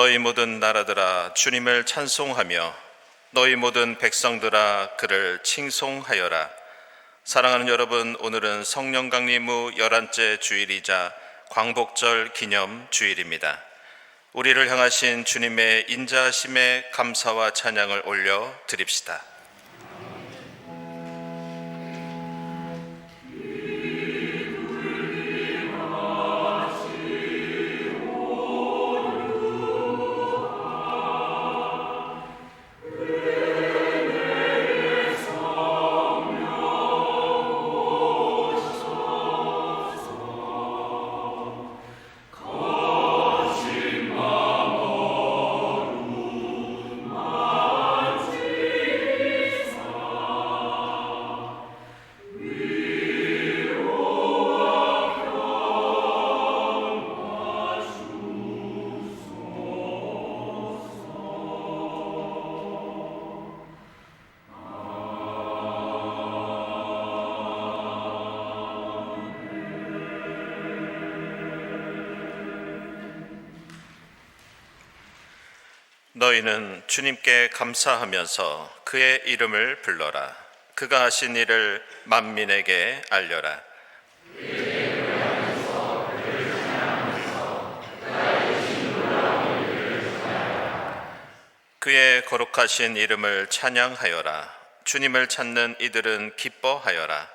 너희 모든 나라들아 주님을 찬송하며 너희 모든 백성들아 그를 칭송하여라. 사랑하는 여러분, 오늘은 성령 강림 후 11째 주일이자 광복절 기념 주일입니다. 우리를 향하신 주님의 인자하심에 감사와 찬양을 올려 드립시다. 너희는 주님께 감사하면서 그의 이름을 불러라. 그가 하신 일을 만민에게 알려라. 그의 거룩하신 이름을 찬양하여라. 주님을 찾는 이들은 기뻐하여라.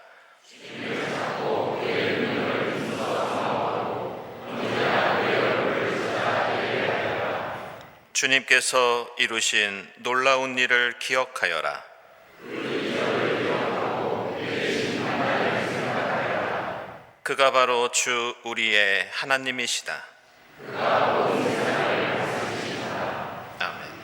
주님께서 이루신 놀라운 일을 기억하여라. 그가 바로 주 우리의 하나님이시다. 아멘.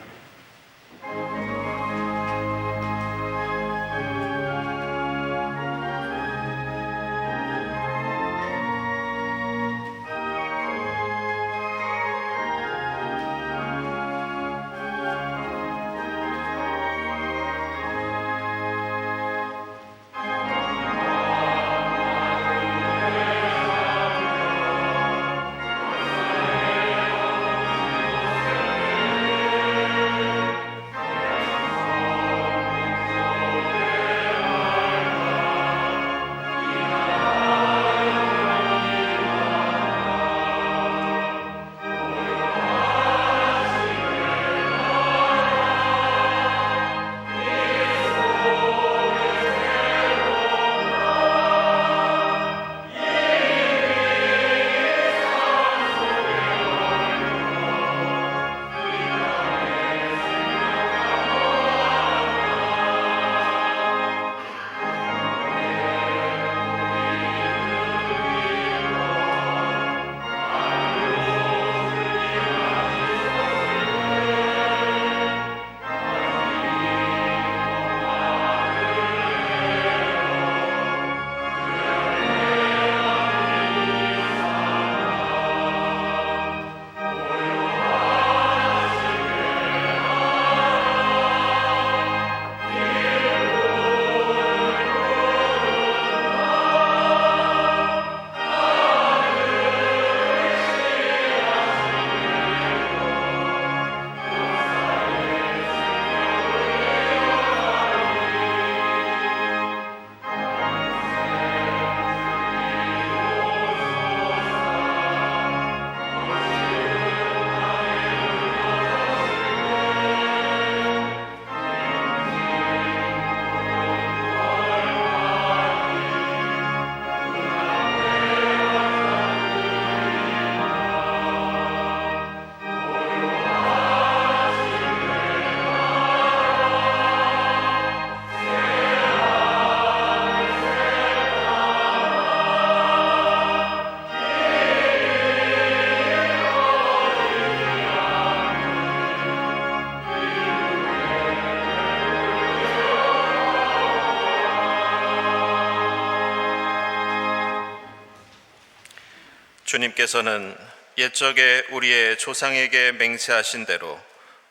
주님께서는 옛적에 우리의 조상에게 맹세하신 대로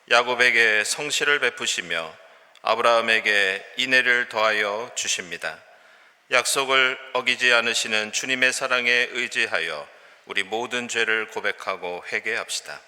야곱에게 성실을 베푸시며 아브라함에게 인애를 더하여 주십니다. 약속을 어기지 않으시는 주님의 사랑에 의지하여 우리 모든 죄를 고백하고 회개합시다.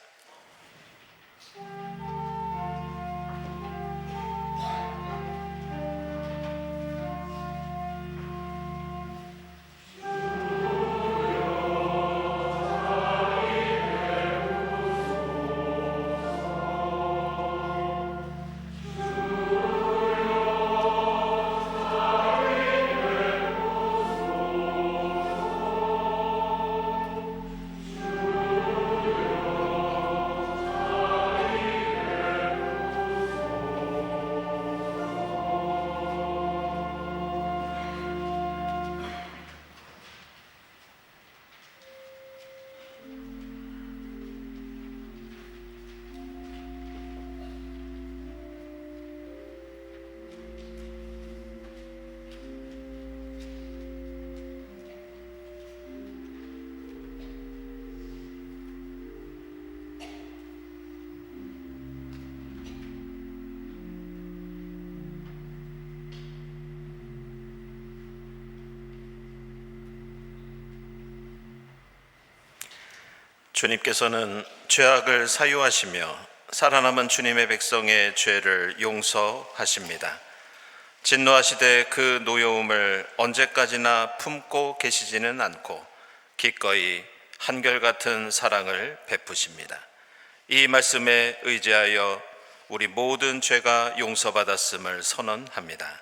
주님께서는 죄악을 사유하시며 살아남은 주님의 백성의 죄를 용서하십니다. 진노하시되 그 노여움을 언제까지나 품고 계시지는 않고 기꺼이 한결같은 사랑을 베푸십니다. 이 말씀에 의지하여 우리 모든 죄가 용서받았음을 선언합니다.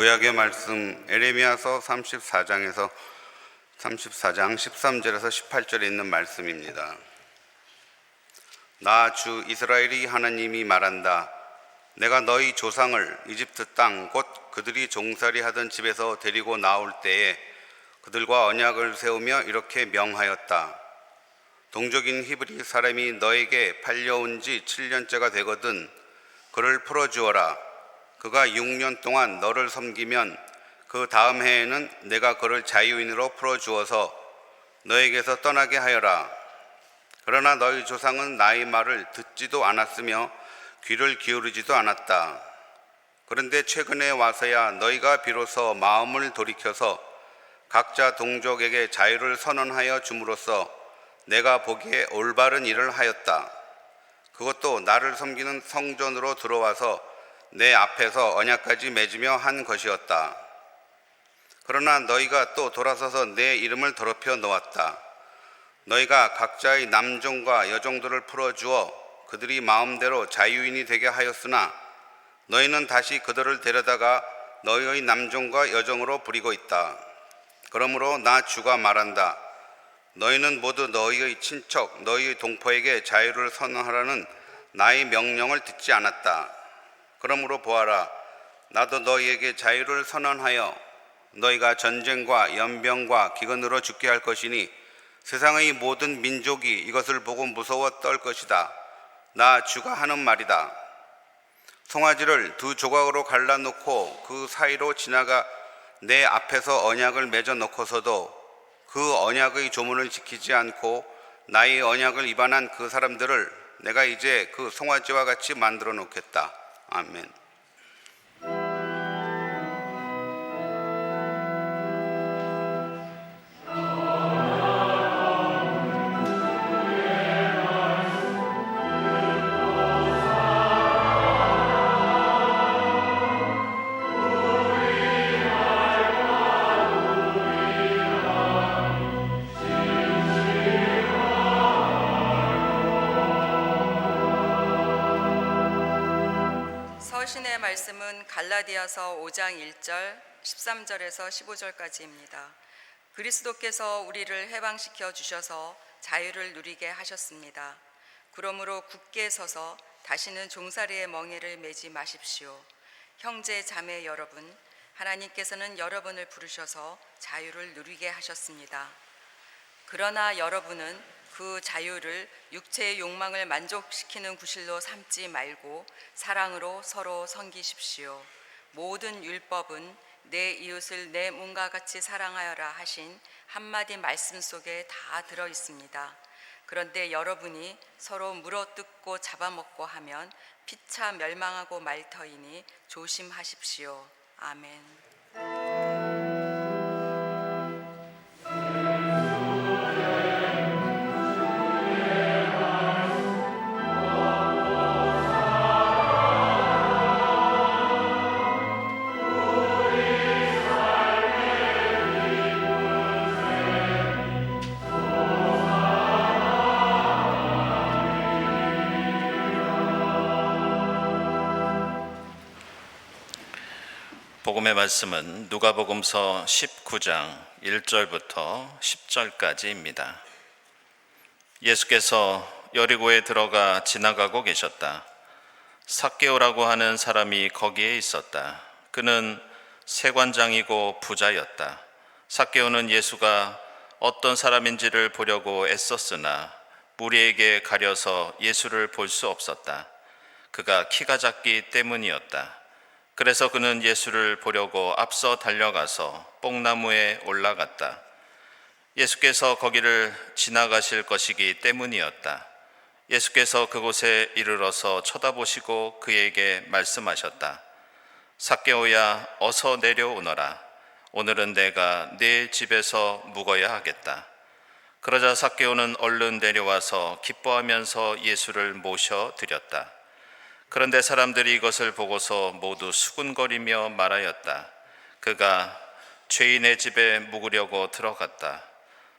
구약의 말씀 에레미야서 34장 13절에서 18절에 있는 말씀입니다. 나 주 이스라엘이 하나님이 말한다. 내가 너희 조상을 이집트 땅 곧 그들이 종살이 하던 집에서 데리고 나올 때에 그들과 언약을 세우며 이렇게 명하였다. 동족인 히브리 사람이 너에게 팔려온 지 7년째가 되거든 그를 풀어주어라. 그가 6년 동안 너를 섬기면 그 다음 해에는 내가 그를 자유인으로 풀어주어서 너에게서 떠나게 하여라. 그러나 너희 조상은 나의 말을 듣지도 않았으며 귀를 기울이지도 않았다. 그런데 최근에 와서야 너희가 비로소 마음을 돌이켜서 각자 동족에게 자유를 선언하여 줌으로써 내가 보기에 올바른 일을 하였다. 그것도 나를 섬기는 성전으로 들어와서 내 앞에서 언약까지 맺으며 한 것이었다. 그러나 너희가 또 돌아서서 내 이름을 더럽혀 놓았다. 너희가 각자의 남종과 여종들을 풀어주어 그들이 마음대로 자유인이 되게 하였으나 너희는 다시 그들을 데려다가 너희의 남종과 여종으로 부리고 있다. 그러므로 나 주가 말한다. 너희는 모두 너희의 친척, 너희의 동포에게 자유를 선언하라는 나의 명령을 듣지 않았다. 그러므로 보아라, 나도 너희에게 자유를 선언하여 너희가 전쟁과 연병과 기근으로 죽게 할 것이니 세상의 모든 민족이 이것을 보고 무서워 떨 것이다. 나 주가 하는 말이다. 송아지를 두 조각으로 갈라놓고 그 사이로 지나가 내 앞에서 언약을 맺어 놓고서도 그 언약의 조문을 지키지 않고 나의 언약을 위반한 그 사람들을 내가 이제 그 송아지와 같이 만들어 놓겠다. 아멘. 서신의 말씀은 갈라디아서 5장 1절, 13절에서 15절까지입니다. 그리스도께서 우리를 해방시켜 주셔서 자유를 누리게 하셨습니다. 그러므로 굳게 서서 다시는 종살이의 멍에를 매지 마십시오. 형제 자매 여러분, 하나님께서는 여러분을 부르셔서 자유를 누리게 하셨습니다. 그러나 여러분은 그 자유를 육체의 욕망을 만족시키는 구실로 삼지 말고 사랑으로 서로 섬기십시오. 모든 율법은 내 이웃을 내 몸과 같이 사랑하여라 하신 한마디 말씀 속에 다 들어 있습니다. 그런데 여러분이 서로 물어뜯고 잡아먹고 하면 피차 멸망하고 말 터이니 조심하십시오. 아멘. 복음의 말씀은 누가복음서 19장 1절부터 10절까지입니다. 예수께서 여리고에 들어가 지나가고 계셨다. 삭개오라고 하는 사람이 거기에 있었다. 그는 세관장이고 부자였다. 삭개오는 예수가 어떤 사람인지를 보려고 애썼으나 무리에게 가려서 예수를 볼 수 없었다. 그가 키가 작기 때문이었다. 그래서 그는 예수를 보려고 앞서 달려가서 뽕나무에 올라갔다. 예수께서 거기를 지나가실 것이기 때문이었다. 예수께서 그곳에 이르러서 쳐다보시고 그에게 말씀하셨다. 삭개오야, 어서 내려오너라. 오늘은 내가 네 집에서 묵어야 하겠다. 그러자 삭개오는 얼른 내려와서 기뻐하면서 예수를 모셔 드렸다. 그런데 사람들이 이것을 보고서 모두 수군거리며 말하였다. 그가 죄인의 집에 묵으려고 들어갔다.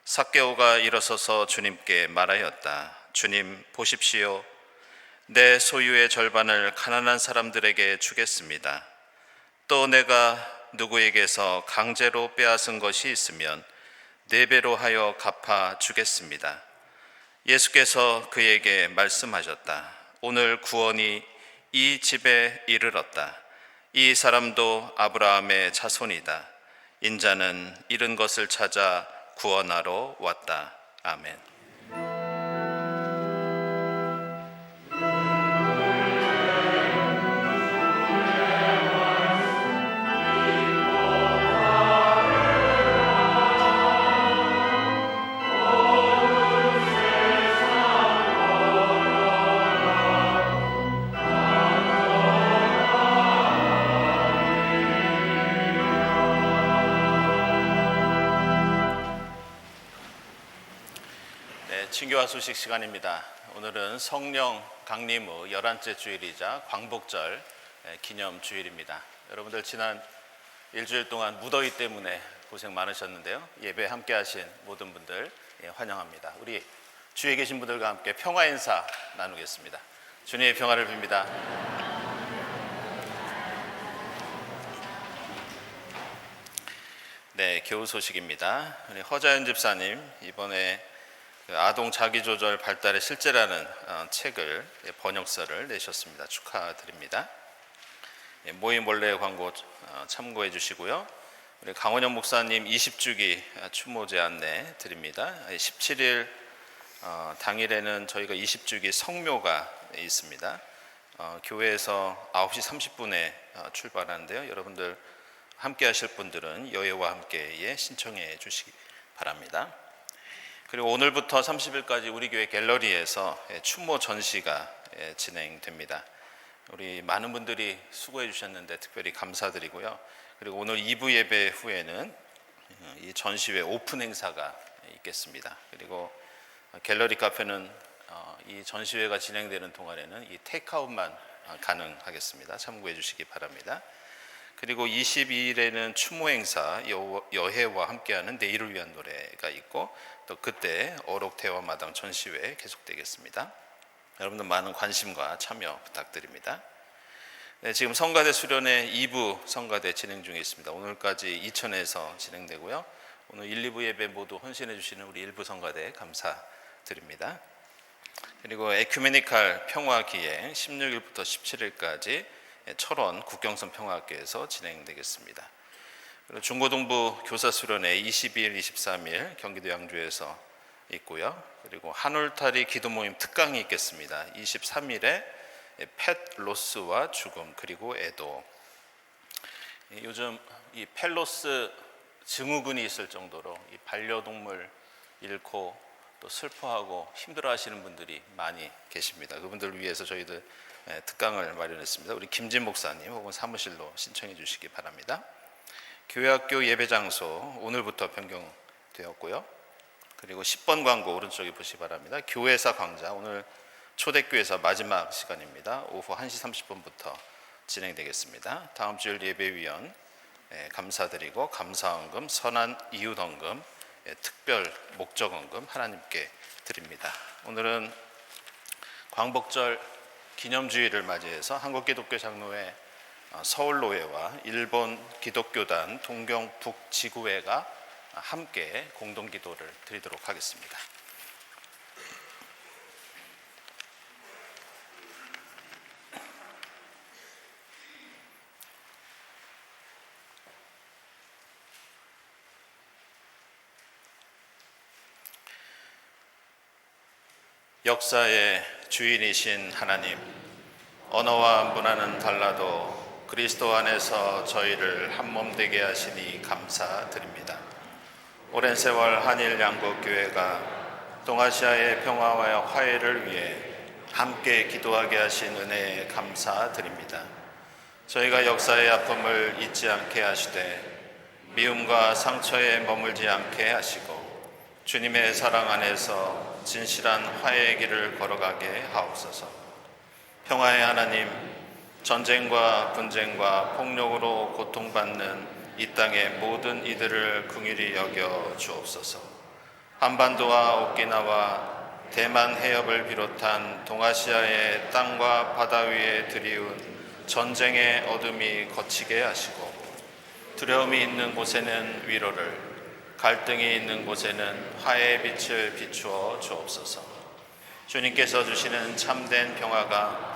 삭개오가 일어서서 주님께 말하였다. 주님, 보십시오. 내 소유의 절반을 가난한 사람들에게 주겠습니다. 또 내가 누구에게서 강제로 빼앗은 것이 있으면 4배로 하여 갚아 주겠습니다. 예수께서 그에게 말씀하셨다. 오늘 구원이 이 집에 이르렀다. 이 사람도 아브라함의 자손이다. 인자는 잃은 것을 찾아 구원하러 왔다. 아멘. 친교와 소식 시간입니다. 오늘은 성령 강림 후 11째 주일이자 광복절 기념 주일입니다. 여러분들 지난 일주일 동안 무더위 때문에 고생 많으셨는데요. 예배 함께 하신 모든 분들 환영합니다. 우리 주위에 계신 분들과 함께 평화 인사 나누겠습니다. 주님의 평화를 빕니다. 네, 교우 소식입니다. 우리 허자연 집사님 이번에 아동 자기조절 발달의 실제라는 책을 번역서를 내셨습니다. 축하드립니다. 모임 원래 광고 참고해 주시고요. 우리 강원영 목사님 20주기 추모제 안내 드립니다. 17일 당일에는 저희가 20주기 성묘가 있습니다. 교회에서 9시 30분에 출발하는데요. 여러분들 함께 하실 분들은 여예와 함께 신청해 주시기 바랍니다. 그리고 오늘부터 30일까지 우리 교회 갤러리에서 추모 전시가 진행됩니다. 우리 많은 분들이 수고해 주셨는데 특별히 감사드리고요. 그리고 오늘 2부 예배 후에는 이 전시회 오픈 행사가 있겠습니다. 그리고 갤러리 카페는 이 전시회가 진행되는 동안에는 이 테이크아웃만 가능하겠습니다. 참고해 주시기 바랍니다. 그리고 22일에는 추모 행사 여해와 함께하는 내일을 위한 노래가 있고 또 그때 어록대화 마당 전시회 계속되겠습니다. 여러분들 많은 관심과 참여 부탁드립니다. 네, 지금 성가대 수련회 2부 성가대 진행 중에 있습니다. 오늘까지 이천에서 진행되고요. 오늘 1, 2부 예배 모두 헌신해 주시는 우리 1부 성가대 감사드립니다. 그리고 에큐메니칼 평화기행 16일부터 17일까지 철원 국경선 평화학교에서 진행되겠습니다. 그리고 중고등부 교사 수련회 22일, 23일 경기도 양주에서 있고요. 그리고 한울타리 기도 모임 특강이 있겠습니다. 23일에 펫 로스와 죽음 그리고 애도. 요즘 이 펫로스 증후군이 있을 정도로 이 반려동물 잃고 또 슬퍼하고 힘들어하시는 분들이 많이 계십니다. 그분들을 위해서 저희들 특강을 마련했습니다. 우리 김진 목사님 혹은 사무실로 신청해 주시기 바랍니다. 교회학교 예배 장소 오늘부터 변경되었고요. 그리고 10번 광고 오른쪽에 보시기 바랍니다. 교회사 강좌 오늘 초대교회사 마지막 시간입니다. 오후 1시 30분부터 진행되겠습니다. 다음 주일 예배위원 감사드리고 감사헌금, 선한 이웃헌금, 특별 목적헌금 하나님께 드립니다. 오늘은 광복절 기념주일을 맞이해서 한국기독교 장로회 서울노회와 일본 기독교단 동경 북지구회가 함께 공동기도를 드리도록 하겠습니다. 역사의 주인이신 하나님, 언어와 문화는 달라도 그리스도 안에서 저희를 한몸 되게 하시니 감사드립니다. 오랜 세월 한일 양국교회가 동아시아의 평화와 화해를 위해 함께 기도하게 하신 은혜에 감사드립니다. 저희가 역사의 아픔을 잊지 않게 하시되 미움과 상처에 머물지 않게 하시고 주님의 사랑 안에서 진실한 화해의 길을 걸어가게 하옵소서. 평화의 하나님, 전쟁과 분쟁과 폭력으로 고통받는 이 땅의 모든 이들을 긍휼히 여겨 주옵소서. 한반도와 오키나와 대만 해협을 비롯한 동아시아의 땅과 바다 위에 드리운 전쟁의 어둠이 걷히게 하시고 두려움이 있는 곳에는 위로를, 갈등이 있는 곳에는 화해의 빛을 비추어 주옵소서. 주님께서 주시는 참된 평화가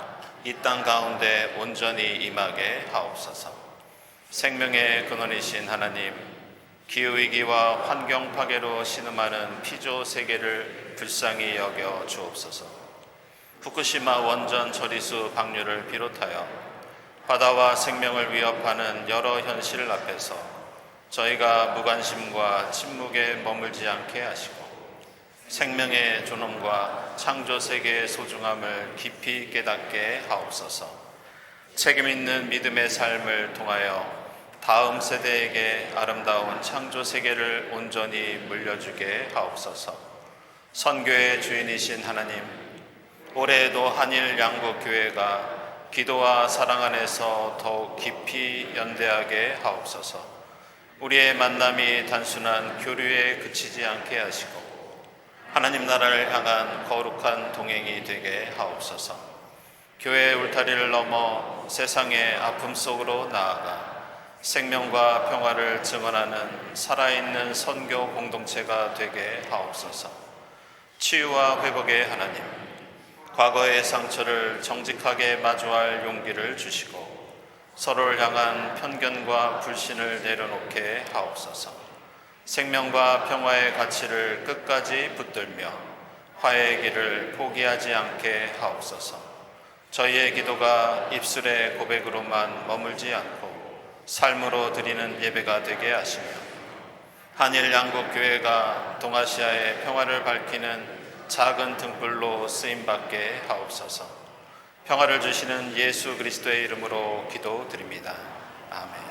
이 땅 가운데 온전히 임하게 하옵소서. 생명의 근원이신 하나님, 기후위기와 환경 파괴로 신음하는 피조 세계를 불쌍히 여겨 주옵소서. 후쿠시마 원전 처리수 방류를 비롯하여 바다와 생명을 위협하는 여러 현실 앞에서 저희가 무관심과 침묵에 머물지 않게 하시고 생명의 존엄과 창조 세계의 소중함을 깊이 깨닫게 하옵소서. 책임 있는 믿음의 삶을 통하여 다음 세대에게 아름다운 창조 세계를 온전히 물려주게 하옵소서. 선교의 주인이신 하나님, 올해에도 한일 양국 교회가 기도와 사랑 안에서 더욱 깊이 연대하게 하옵소서. 우리의 만남이 단순한 교류에 그치지 않게 하시고 하나님 나라를 향한 거룩한 동행이 되게 하옵소서. 교회의 울타리를 넘어 세상의 아픔 속으로 나아가 생명과 평화를 증언하는 살아있는 선교 공동체가 되게 하옵소서. 치유와 회복의 하나님, 과거의 상처를 정직하게 마주할 용기를 주시고 서로를 향한 편견과 불신을 내려놓게 하옵소서. 생명과 평화의 가치를 끝까지 붙들며 화해의 길을 포기하지 않게 하옵소서. 저희의 기도가 입술의 고백으로만 머물지 않고 삶으로 드리는 예배가 되게 하시며 한일 양국 교회가 동아시아의 평화를 밝히는 작은 등불로 쓰임받게 하옵소서. 평화를 주시는 예수 그리스도의 이름으로 기도드립니다. 아멘.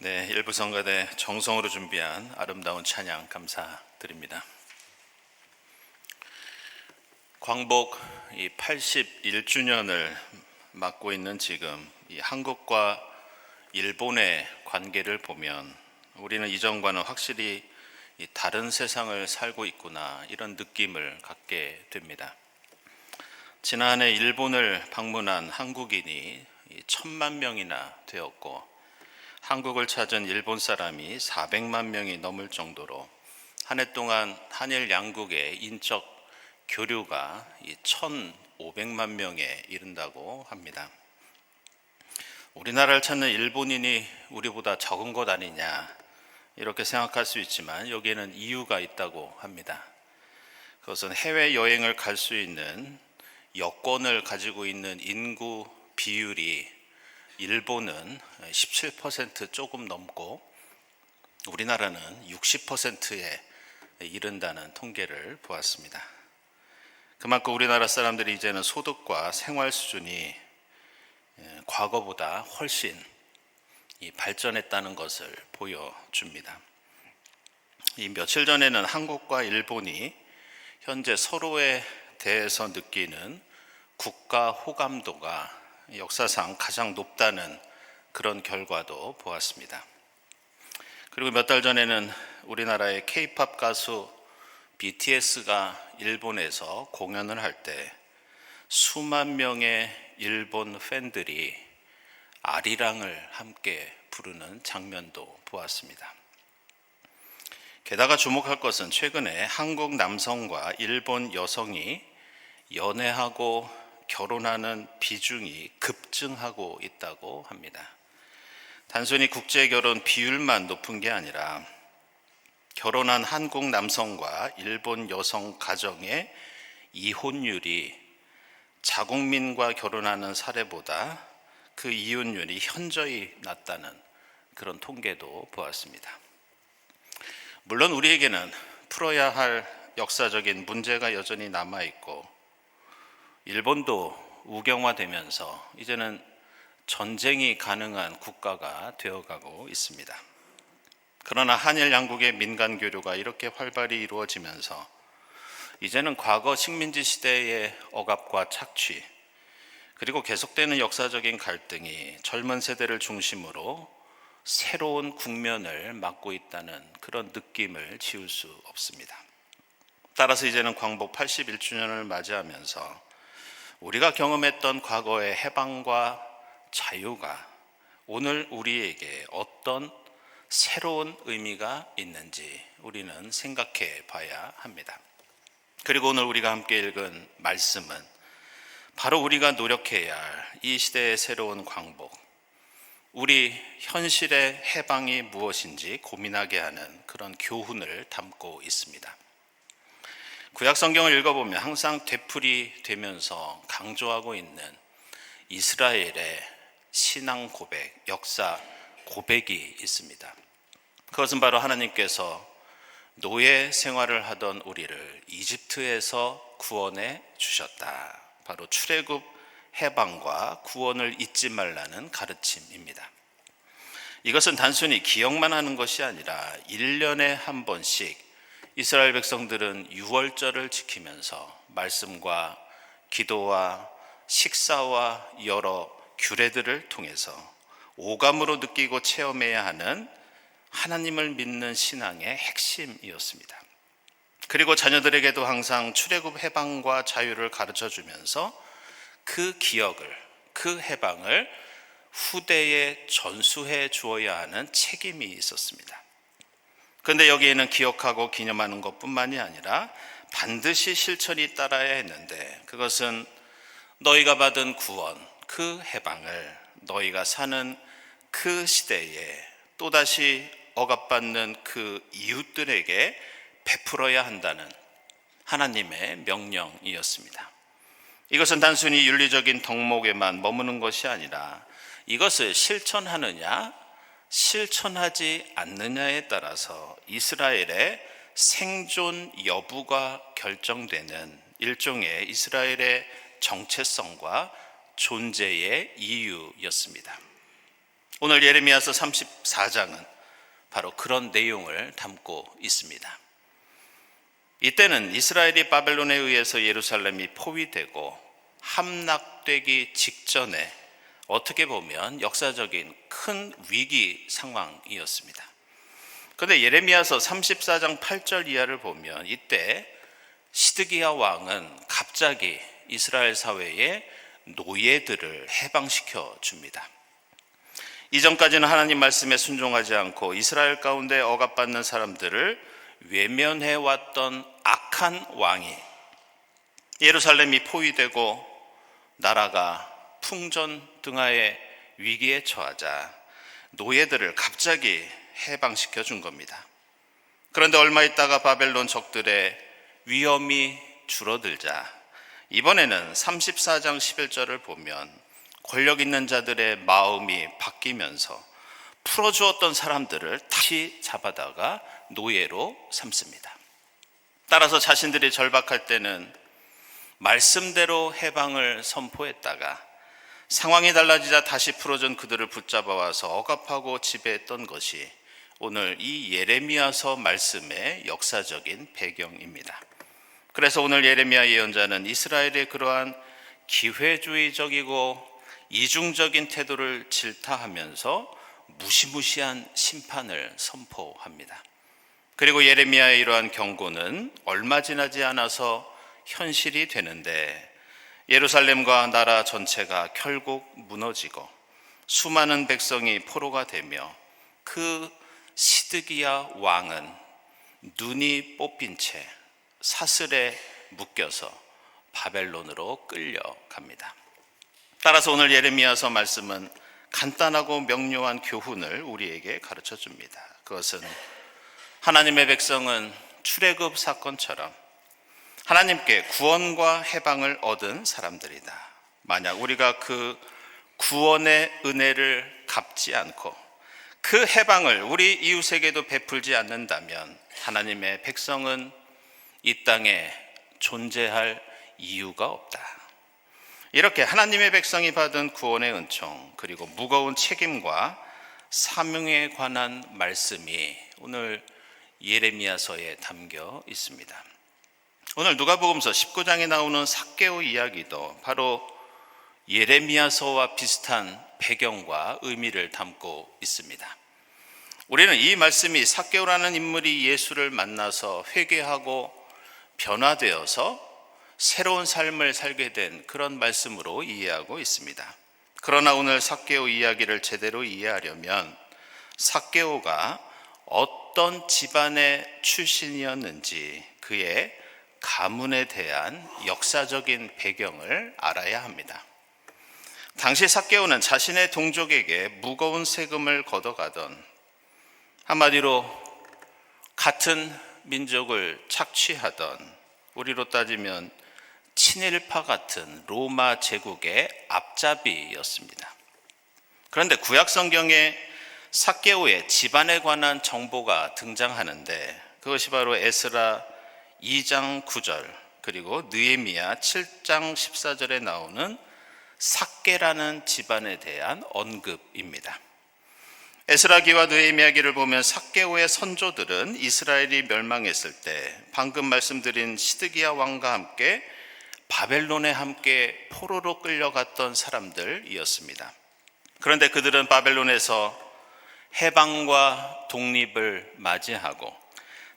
네, 일부 성가대 정성으로 준비한 아름다운 찬양 감사드립니다. 광복 81주년을 맞고 있는 지금 이 한국과 일본의 관계를 보면 우리는 이전과는 확실히 다른 세상을 살고 있구나, 이런 느낌을 갖게 됩니다. 지난해 일본을 방문한 한국인이 1,000만 명이나 되었고, 한국을 찾은 일본 사람이 400만 명이 넘을 정도로 한 해 동안 한일 양국의 인적 교류가 1,500만 명에 이른다고 합니다. 우리나라를 찾는 일본인이 우리보다 적은 것 아니냐, 이렇게 생각할 수 있지만 여기에는 이유가 있다고 합니다. 그것은 해외여행을 갈 수 있는 여권을 가지고 있는 인구 비율이 일본은 17% 조금 넘고 우리나라는 60%에 이른다는 통계를 보았습니다. 그만큼 우리나라 사람들이 이제는 소득과 생활 수준이 과거보다 훨씬 발전했다는 것을 보여줍니다. 이 며칠 전에는 한국과 일본이 현재 서로에 대해서 느끼는 국가 호감도가 역사상 가장 높다는 그런 결과도 보았습니다. 그리고 몇 달 전에는 우리나라의 K-팝 가수 BTS가 일본에서 공연을 할 때 수만 명의 일본 팬들이 아리랑을 함께 부르는 장면도 보았습니다. 게다가 주목할 것은 최근에 한국 남성과 일본 여성이 연애하고 결혼하는 비중이 급증하고 있다고 합니다. 단순히 국제결혼 비율만 높은 게 아니라 결혼한 한국 남성과 일본 여성 가정의 이혼율이 자국민과 결혼하는 사례보다 그 이혼율이 현저히 낮다는 그런 통계도 보았습니다. 물론 우리에게는 풀어야 할 역사적인 문제가 여전히 남아있고, 일본도 우경화되면서 이제는 전쟁이 가능한 국가가 되어가고 있습니다. 그러나 한일 양국의 민간 교류가 이렇게 활발히 이루어지면서 이제는 과거 식민지 시대의 억압과 착취, 그리고 계속되는 역사적인 갈등이 젊은 세대를 중심으로 새로운 국면을 맞고 있다는 그런 느낌을 지울 수 없습니다. 따라서 이제는 광복 81주년을 맞이하면서 우리가 경험했던 과거의 해방과 자유가 오늘 우리에게 어떤 새로운 의미가 있는지 우리는 생각해 봐야 합니다. 그리고 오늘 우리가 함께 읽은 말씀은 바로 우리가 노력해야 할 이 시대의 새로운 광복, 우리 현실의 해방이 무엇인지 고민하게 하는 그런 교훈을 담고 있습니다. 구약 성경을 읽어보면 항상 되풀이되면서 강조하고 있는 이스라엘의 신앙 고백, 역사 고백이 있습니다. 그것은 바로 하나님께서 노예 생활을 하던 우리를 이집트에서 구원해 주셨다. 바로 출애굽 해방과 구원을 잊지 말라는 가르침입니다. 이것은 단순히 기억만 하는 것이 아니라 1년에 한 번씩 이스라엘 백성들은 유월절을 지키면서 말씀과 기도와 식사와 여러 규례들을 통해서 오감으로 느끼고 체험해야 하는 하나님을 믿는 신앙의 핵심이었습니다. 그리고 자녀들에게도 항상 출애굽 해방과 자유를 가르쳐주면서 그 기억을, 그 해방을 후대에 전수해 주어야 하는 책임이 있었습니다. 그런데 여기에는 기억하고 기념하는 것뿐만이 아니라 반드시 실천이 따라야 했는데, 그것은 너희가 받은 구원, 그 해방을 너희가 사는 그 시대에 또다시 억압받는 그 이웃들에게 베풀어야 한다는 하나님의 명령이었습니다. 이것은 단순히 윤리적인 덕목에만 머무는 것이 아니라 이것을 실천하느냐 실천하지 않느냐에 따라서 이스라엘의 생존 여부가 결정되는 일종의 이스라엘의 정체성과 존재의 이유였습니다. 오늘 예레미야서 34장은 바로 그런 내용을 담고 있습니다. 이때는 이스라엘이 바벨론에 의해서 예루살렘이 포위되고 함락되기 직전에 어떻게 보면 역사적인 큰 위기 상황이었습니다. 그런데 예레미야서 34장 8절 이하를 보면 이때 시드기야 왕은 갑자기 이스라엘 사회의 노예들을 해방시켜 줍니다. 이전까지는 하나님 말씀에 순종하지 않고 이스라엘 가운데 억압받는 사람들을 외면해왔던 악한 왕이 예루살렘이 포위되고 나라가 풍전등화의 위기에 처하자 노예들을 갑자기 해방시켜 준 겁니다. 그런데 얼마 있다가 바벨론 적들의 위험이 줄어들자 이번에는 34장 11절을 보면 권력 있는 자들의 마음이 바뀌면서 풀어주었던 사람들을 다시 잡아다가 노예로 삼습니다. 따라서 자신들이 절박할 때는 말씀대로 해방을 선포했다가 상황이 달라지자 다시 풀어준 그들을 붙잡아와서 억압하고 지배했던 것이 오늘 이 예레미야서 말씀의 역사적인 배경입니다. 그래서 오늘 예레미야 예언자는 이스라엘의 그러한 기회주의적이고 이중적인 태도를 질타하면서 무시무시한 심판을 선포합니다. 그리고 예레미야의 이러한 경고는 얼마 지나지 않아서 현실이 되는데 예루살렘과 나라 전체가 결국 무너지고 수많은 백성이 포로가 되며 그 시드기야 왕은 눈이 뽑힌 채 사슬에 묶여서 바벨론으로 끌려갑니다. 따라서 오늘 예레미야서 말씀은 간단하고 명료한 교훈을 우리에게 가르쳐 줍니다. 그것은 하나님의 백성은 출애굽 사건처럼 하나님께 구원과 해방을 얻은 사람들이다. 만약 우리가 그 구원의 은혜를 갚지 않고 그 해방을 우리 이웃에게도 베풀지 않는다면 하나님의 백성은 이 땅에 존재할 이유가 없다. 이렇게 하나님의 백성이 받은 구원의 은총 그리고 무거운 책임과 사명에 관한 말씀이 오늘 예레미야서에 담겨 있습니다. 오늘 누가복음서 19장에 나오는 삭개오 이야기도 바로 예레미야서와 비슷한 배경과 의미를 담고 있습니다. 우리는 이 말씀이 삭개오라는 인물이 예수를 만나서 회개하고 변화되어서 새로운 삶을 살게 된 그런 말씀으로 이해하고 있습니다. 그러나 오늘 삭개오 이야기를 제대로 이해하려면 삭개오가 어떤 집안의 출신이었는지 그의 가문에 대한 역사적인 배경을 알아야 합니다. 당시 삭개오는 자신의 동족에게 무거운 세금을 걷어가던 한마디로 같은 민족을 착취하던 우리로 따지면 친일파 같은 로마 제국의 앞잡이였습니다. 그런데 구약 성경에 삭개오의 집안에 관한 정보가 등장하는데 그것이 바로 에스라 2장 9절 그리고 느헤미야 7장 14절에 나오는 삭개라는 집안에 대한 언급입니다. 에스라기와 느헤미야기를 보면 삭개오의 선조들은 이스라엘이 멸망했을 때 방금 말씀드린 시드기야 왕과 함께 바벨론에 함께 포로로 끌려갔던 사람들이었습니다. 그런데 그들은 바벨론에서 해방과 독립을 맞이하고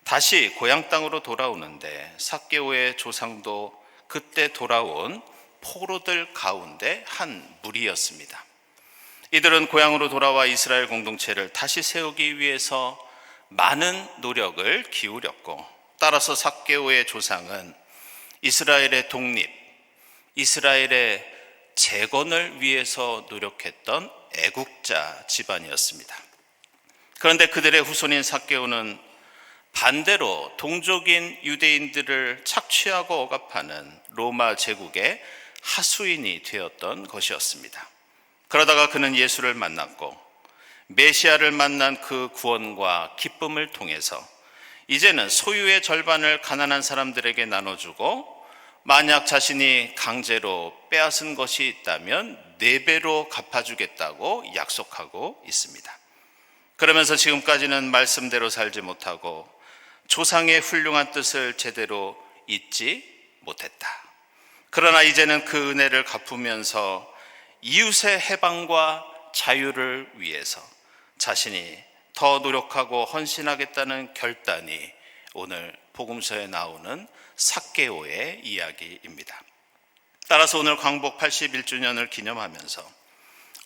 다시 고향 땅으로 돌아오는데 삭개오의 조상도 그때 돌아온 포로들 가운데 한 무리였습니다. 이들은 고향으로 돌아와 이스라엘 공동체를 다시 세우기 위해서 많은 노력을 기울였고 따라서 삭개오의 조상은 이스라엘의 독립, 이스라엘의 재건을 위해서 노력했던 애국자 집안이었습니다. 그런데 그들의 후손인 삭개오는 반대로 동족인 유대인들을 착취하고 억압하는 로마 제국의 하수인이 되었던 것이었습니다. 그러다가 그는 예수를 만났고 메시아를 만난 그 구원과 기쁨을 통해서 이제는 소유의 절반을 가난한 사람들에게 나눠주고 만약 자신이 강제로 빼앗은 것이 있다면 4배로 갚아주겠다고 약속하고 있습니다. 그러면서 지금까지는 말씀대로 살지 못하고 조상의 훌륭한 뜻을 제대로 잊지 못했다. 그러나 이제는 그 은혜를 갚으면서 이웃의 해방과 자유를 위해서 자신이 더 노력하고 헌신하겠다는 결단이 오늘 복음서에 나오는 삭개오의 이야기입니다. 따라서 오늘 광복 81주년을 기념하면서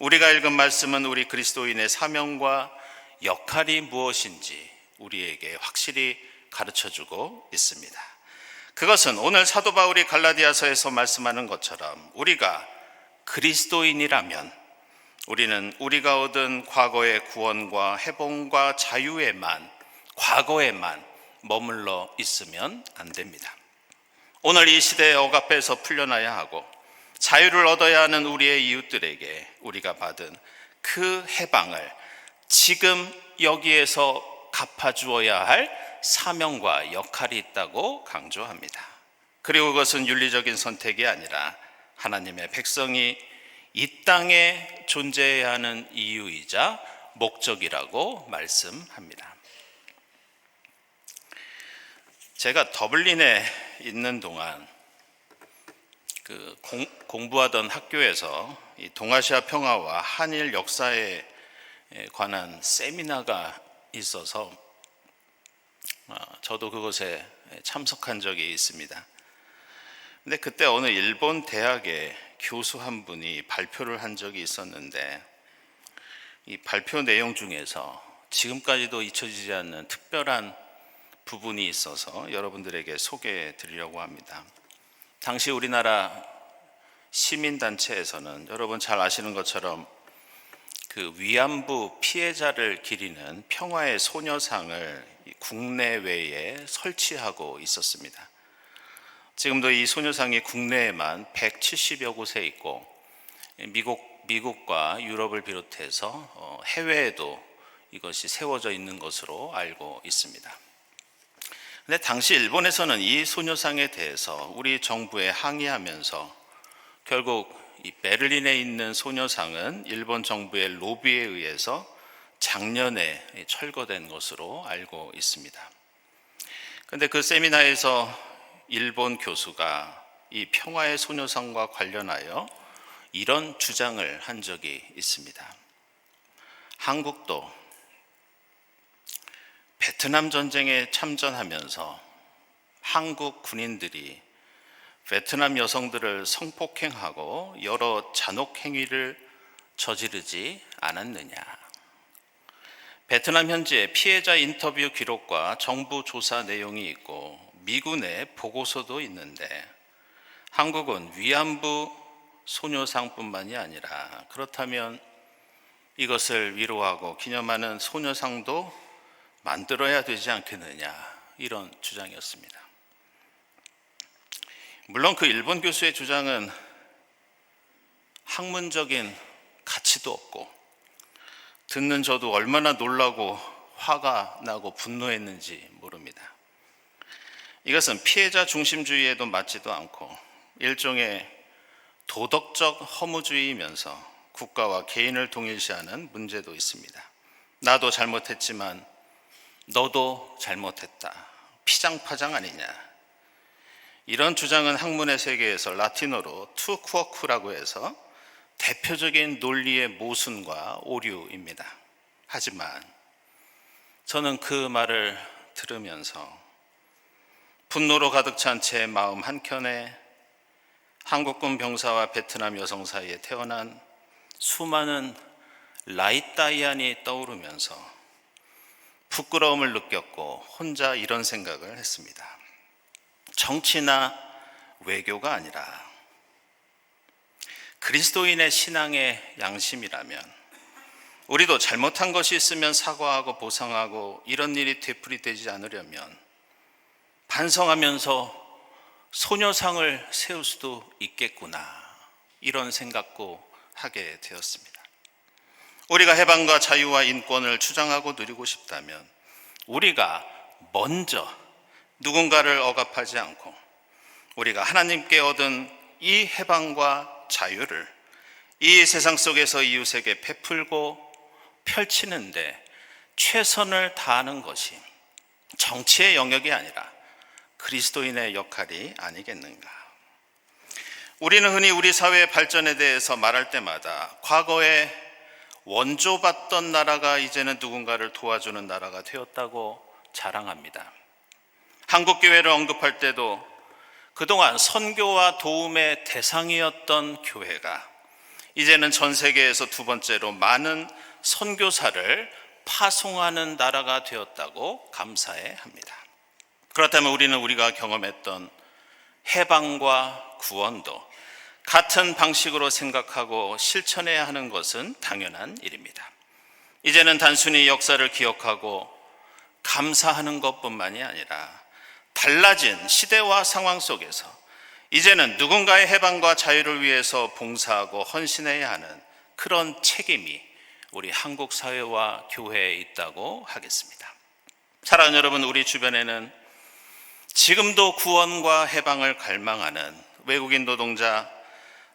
우리가 읽은 말씀은 우리 그리스도인의 사명과 역할이 무엇인지 우리에게 확실히 가르쳐주고 있습니다. 그것은 오늘 사도 바울이 갈라디아서에서 말씀하는 것처럼 우리가 그리스도인이라면 우리는 우리가 얻은 과거의 구원과 해방과 자유에만, 과거에만 머물러 있으면 안 됩니다. 오늘 이 시대의 억압에서 풀려나야 하고 자유를 얻어야 하는 우리의 이웃들에게 우리가 받은 그 해방을 지금 여기에서 갚아주어야 할 사명과 역할이 있다고 강조합니다. 그리고 그것은 윤리적인 선택이 아니라 하나님의 백성이 이 땅에 존재해야 하는 이유이자 목적이라고 말씀합니다. 제가 더블린에 있는 동안 공부하던 학교에서 이 동아시아 평화와 한일 역사에 관한 세미나가 있어서 저도 그것에 참석한 적이 있습니다. 근데 그때 어느 일본 대학의 교수 한 분이 발표를 한 적이 있었는데 이 발표 내용 중에서 지금까지도 잊혀지지 않는 특별한 부분이 있어서 여러분들에게 소개해 드리려고 합니다. 당시 우리나라 시민단체에서는 여러분 잘 아시는 것처럼 그 위안부 피해자를 기리는 평화의 소녀상을 국내외에 설치하고 있었습니다. 지금도 이 소녀상이 국내에만 170여 곳에 있고 미국과 유럽을 비롯해서 해외에도 이것이 세워져 있는 것으로 알고 있습니다. 근데 당시 일본에서는 이 소녀상에 대해서 우리 정부에 항의하면서 결국 이 베를린에 있는 소녀상은 일본 정부의 로비에 의해서 작년에 철거된 것으로 알고 있습니다. 그런데 그 세미나에서 일본 교수가 이 평화의 소녀상과 관련하여 이런 주장을 한 적이 있습니다. 한국도 베트남 전쟁에 참전하면서 한국 군인들이 베트남 여성들을 성폭행하고 여러 잔혹 행위를 저지르지 않았느냐. 베트남 현지의 피해자 인터뷰 기록과 정부 조사 내용이 있고 미군의 보고서도 있는데 한국은 위안부 소녀상뿐만이 아니라 그렇다면 이것을 위로하고 기념하는 소녀상도 만들어야 되지 않겠느냐, 이런 주장이었습니다. 물론 그 일본 교수의 주장은 학문적인 가치도 없고 듣는 저도 얼마나 놀라고 화가 나고 분노했는지 모릅니다. 이것은 피해자 중심주의에도 맞지도 않고 일종의 도덕적 허무주의이면서 국가와 개인을 동일시하는 문제도 있습니다. 나도 잘못했지만 너도 잘못했다. 피장파장 아니냐. 이런 주장은 학문의 세계에서 라틴어로 투쿼크라고 해서 대표적인 논리의 모순과 오류입니다. 하지만 저는 그 말을 들으면서 분노로 가득 찬 제 마음 한켠에 한국군 병사와 베트남 여성 사이에 태어난 수많은 라이따이안이 떠오르면서 부끄러움을 느꼈고 혼자 이런 생각을 했습니다. 정치나 외교가 아니라 그리스도인의 신앙의 양심이라면 우리도 잘못한 것이 있으면 사과하고 보상하고 이런 일이 되풀이되지 않으려면 반성하면서 소녀상을 세울 수도 있겠구나, 이런 생각도 하게 되었습니다. 우리가 해방과 자유와 인권을 주장하고 누리고 싶다면 우리가 먼저 누군가를 억압하지 않고 우리가 하나님께 얻은 이 해방과 자유를 이 세상 속에서 이웃에게 베풀고 펼치는데 최선을 다하는 것이 정치의 영역이 아니라 그리스도인의 역할이 아니겠는가. 우리는 흔히 우리 사회의 발전에 대해서 말할 때마다 과거에 원조받던 나라가 이제는 누군가를 도와주는 나라가 되었다고 자랑합니다. 한국교회를 언급할 때도 그동안 선교와 도움의 대상이었던 교회가 이제는 전 세계에서 두 번째로 많은 선교사를 파송하는 나라가 되었다고 감사해 합니다. 그렇다면 우리는 우리가 경험했던 해방과 구원도 같은 방식으로 생각하고 실천해야 하는 것은 당연한 일입니다. 이제는 단순히 역사를 기억하고 감사하는 것뿐만이 아니라 달라진 시대와 상황 속에서 이제는 누군가의 해방과 자유를 위해서 봉사하고 헌신해야 하는 그런 책임이 우리 한국 사회와 교회에 있다고 하겠습니다. 사랑하는 여러분, 우리 주변에는 지금도 구원과 해방을 갈망하는 외국인 노동자,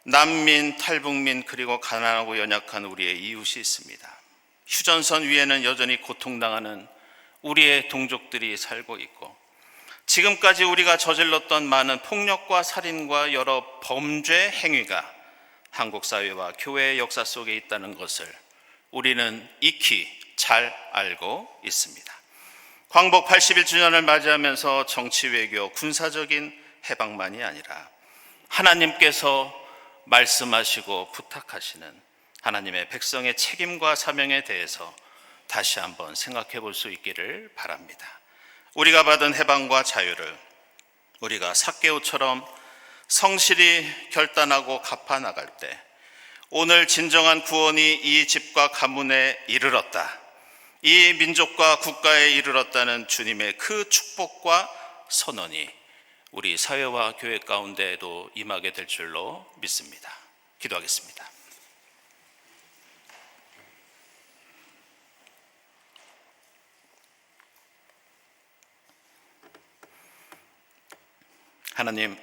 난민, 탈북민, 그리고 가난하고 연약한 우리의 이웃이 있습니다. 휴전선 위에는 여전히 고통당하는 우리의 동족들이 살고 있고, 지금까지 우리가 저질렀던 많은 폭력과 살인과 여러 범죄 행위가 한국 사회와 교회의 역사 속에 있다는 것을 우리는 익히 잘 알고 있습니다. 광복 81주년을 맞이하면서 정치, 외교, 군사적인 해방만이 아니라 하나님께서 말씀하시고 부탁하시는 하나님의 백성의 책임과 사명에 대해서 다시 한번 생각해 볼 수 있기를 바랍니다. 우리가 받은 해방과 자유를 우리가 삭개오처럼 성실히 결단하고 갚아 나갈 때 오늘 진정한 구원이 이 집과 가문에 이르렀다, 이 민족과 국가에 이르렀다는 주님의 그 축복과 선언이 우리 사회와 교회 가운데에도 임하게 될 줄로 믿습니다. 기도하겠습니다. 하나님,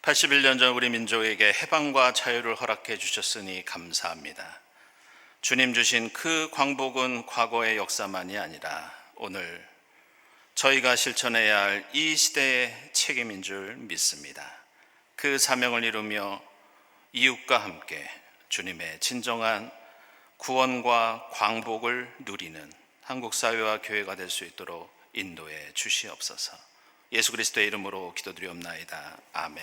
81년 전 우리 민족에게 해방과 자유를 허락해 주셨으니 감사합니다. 주님 주신 그 광복은 과거의 역사만이 아니라 오늘 저희가 실천해야 할 이 시대의 책임인 줄 믿습니다. 그 사명을 이루며 이웃과 함께 주님의 진정한 구원과 광복을 누리는 한국 사회와 교회가 될 수 있도록 인도해 주시옵소서. 예수 그리스도의 이름으로 기도드리옵나이다. 아멘.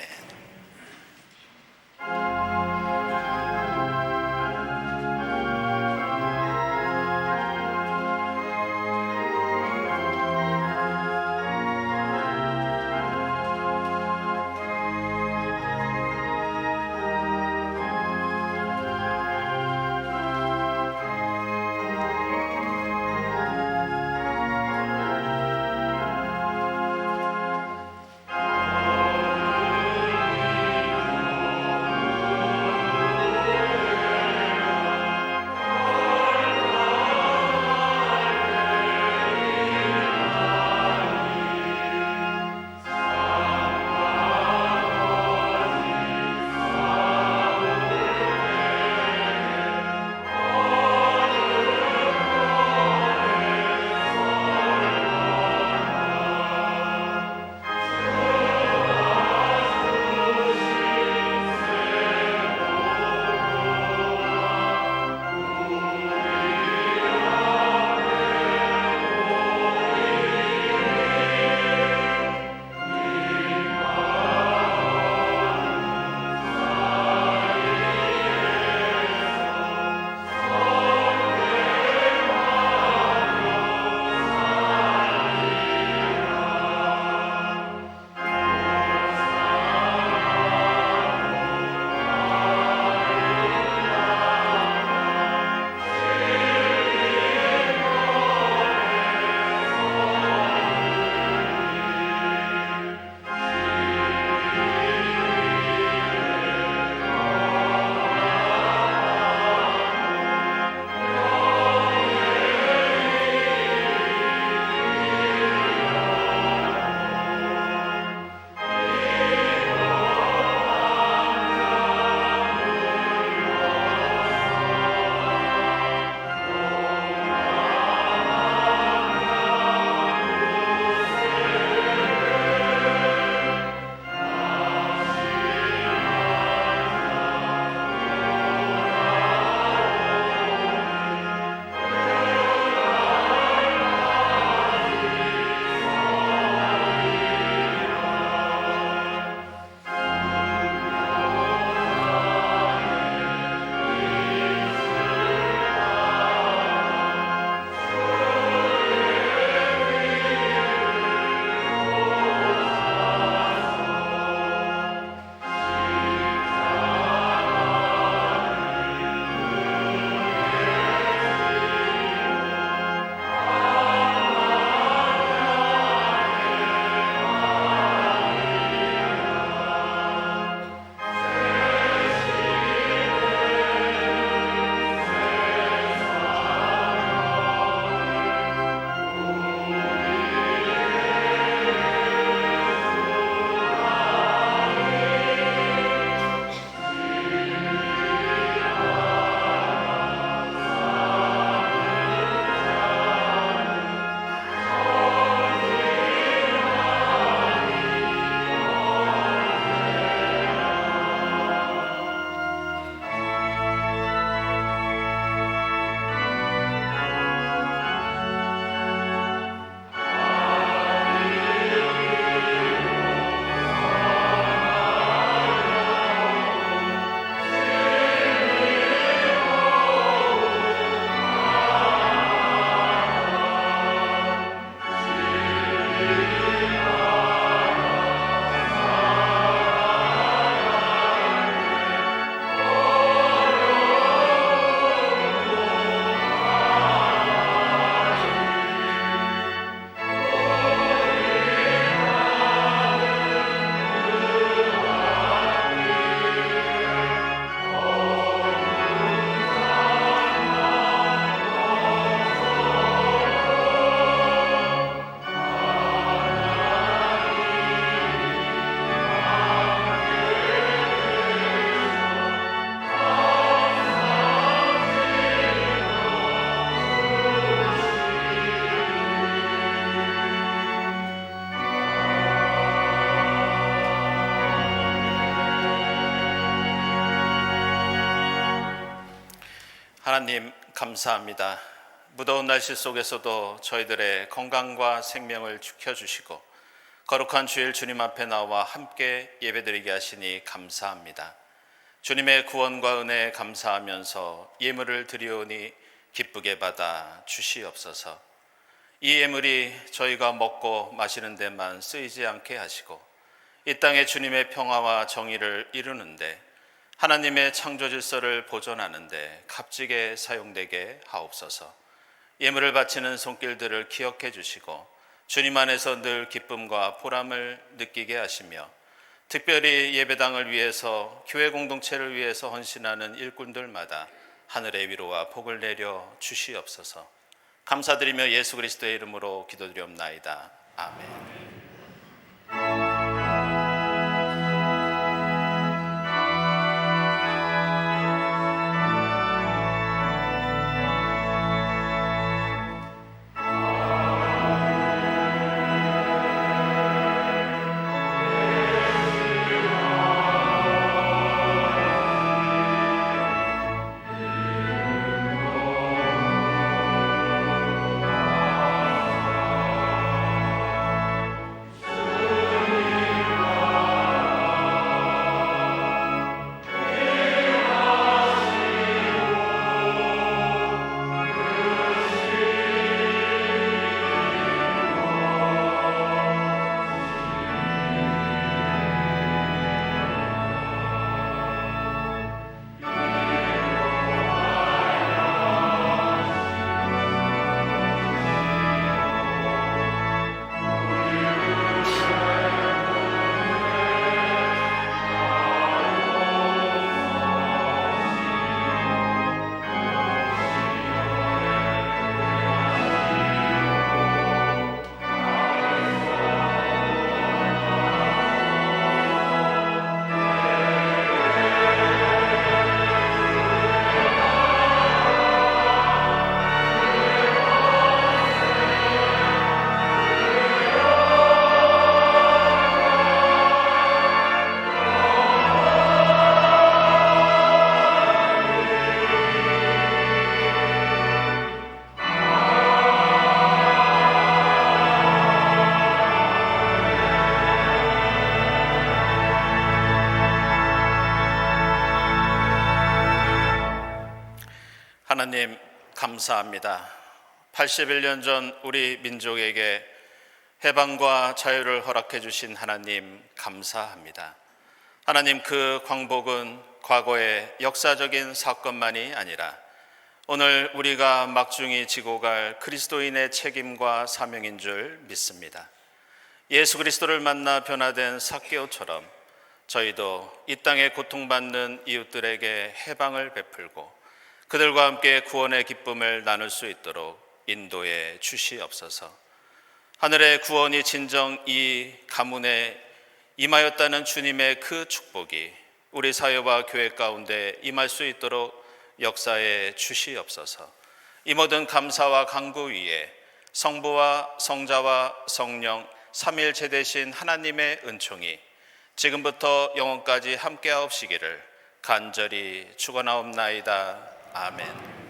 하나님 감사합니다. 무더운 날씨 속에서도 저희들의 건강과 생명을 지켜주시고 거룩한 주일 주님 앞에 나와 함께 예배드리게 하시니 감사합니다. 주님의 구원과 은혜에 감사하면서 예물을 드리오니 기쁘게 받아 주시옵소서. 이 예물이 저희가 먹고 마시는 데만 쓰이지 않게 하시고 이 땅에 주님의 평화와 정의를 이루는데 하나님의 창조 질서를 보존하는데 값지게 사용되게 하옵소서. 예물을 바치는 손길들을 기억해 주시고 주님 안에서 늘 기쁨과 보람을 느끼게 하시며 특별히 예배당을 위해서 교회 공동체를 위해서 헌신하는 일꾼들마다 하늘의 위로와 복을 내려 주시옵소서. 감사드리며 예수 그리스도의 이름으로 기도드리옵나이다. 아멘. 하나님 감사합니다. 81년 전 우리 민족에게 해방과 자유를 허락해 주신 하나님 감사합니다. 하나님, 그 광복은 과거의 역사적인 사건만이 아니라 오늘 우리가 막중히 지고 갈 그리스도인의 책임과 사명인 줄 믿습니다. 예수 그리스도를 만나 변화된 삭개오처럼 저희도 이 땅에 고통받는 이웃들에게 해방을 베풀고 그들과 함께 구원의 기쁨을 나눌 수 있도록 인도해 주시옵소서. 하늘의 구원이 진정 이 가문에 임하였다는 주님의 그 축복이 우리 사회와 교회 가운데 임할 수 있도록 역사해 주시옵소서. 이 모든 감사와 간구 위에 성부와 성자와 성령 삼위일체 되신 하나님의 은총이 지금부터 영원까지 함께하옵시기를 간절히 축원하옵나이다. 아멘.